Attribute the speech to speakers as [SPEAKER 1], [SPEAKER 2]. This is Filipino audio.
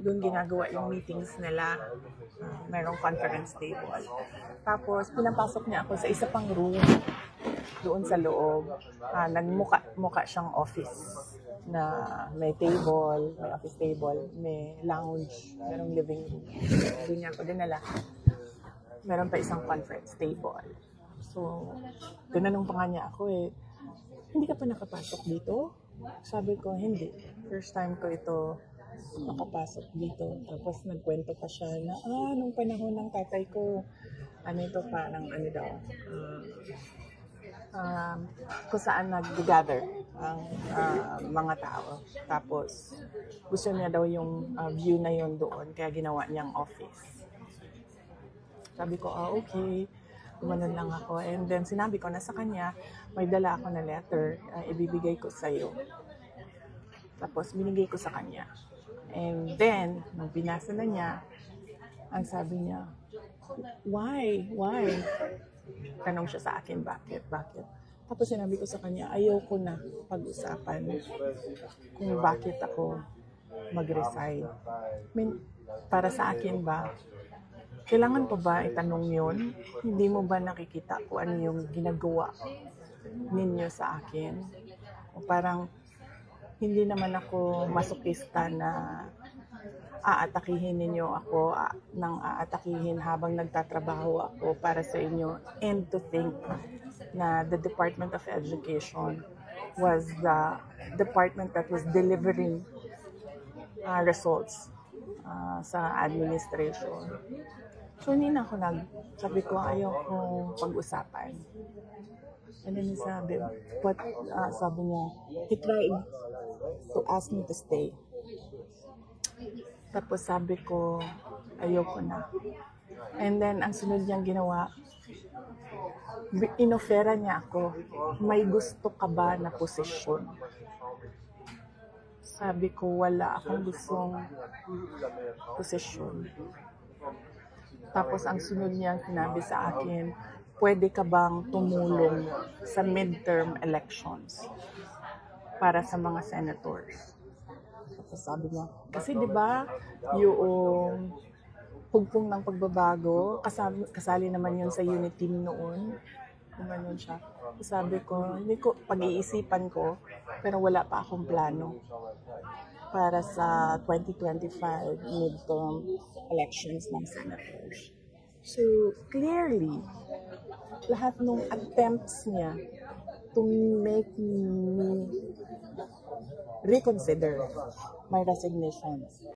[SPEAKER 1] doon ginagawa yung meetings nila. Merong conference table. Tapos, pinapasok niya ako sa isa pang room doon sa loob. Nagmuka siyang office na may table, may office table, may lounge, merong living room. Doon niya ako dinala. Meron pa isang conference table. So, tinanong pa nga niya ako hindi ka pa nakapasok dito? Sabi ko, hindi. First time ko ito nakapasok dito. Tapos nagkwento pa siya na, nung panahon ng tatay ko, ito pa, kung saan nag-gather ang mga tao. Tapos, gusto niya daw yung view na yon doon, kaya ginawa niyang office. Sabi ko, okay. Gumanon lang ako. And then, sinabi ko na sa kanya, may dala ako na letter, ibibigay ko sa'yo. Tapos, binigay ko sa kanya. And then, nung binasa na niya, ang sabi niya, why? Tanong siya sa akin, bakit? Tapos sinabi ko sa kanya, ayoko na pag-usapan kung bakit ako mag-resign. Para sa akin ba, kailangan pa ba itanong yun? Hindi mo ba nakikita kung ano yung ginagawa ninyo sa akin? O parang, hindi naman ako masokista na aatakihin ninyo ako nang aatakihin habang nagtatrabaho ako para sa inyo, and to think na the Department of Education was the department that was delivering results sa administration. So, hindi na ako sabi ko, ayaw kong pag-usapan. And then sabi niya, he tried to ask me to stay. Tapos sabi ko, ayoko na. And then, ang sunod niyang ginawa, inofera niya ako, may gusto ka ba na posisyon? Sabi ko, wala akong gustong posisyon. Tapos, ang sunod niyang sinabi sa akin, pwede ka bang tumulong sa midterm elections para sa mga senators? Tapos sabi niya, kasi di ba yung pugpong ng pagbabago, kasali naman yun sa unit team noon. Gumanon siya. Sabi ko, hindi ko, pag-iisipan ko, pero wala pa akong plano para sa 2025 midterm elections ng senators. So, clearly, lahat ng attempts niya to make me reconsider my resignation